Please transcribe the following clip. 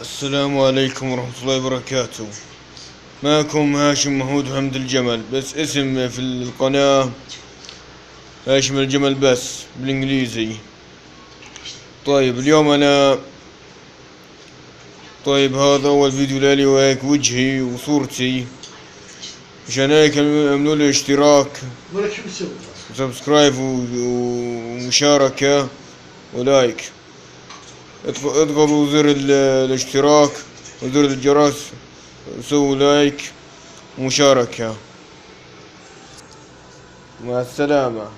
السلام عليكم ورحمة الله وبركاته. معكم هاشم محمود حمد الجمل، بس اسم في القناة هاشم الجمل بس بالانجليزي. طيب اليوم هذا اول فيديو لي، وهيك وجهي وصورتي. مشان هيك اعملوا لي اشتراك وسبسكرايب ومشاركة ولايك. اضغطوا زر الاشتراك وزر الجرس وسووا لايك ومشاركة. مع السلامة.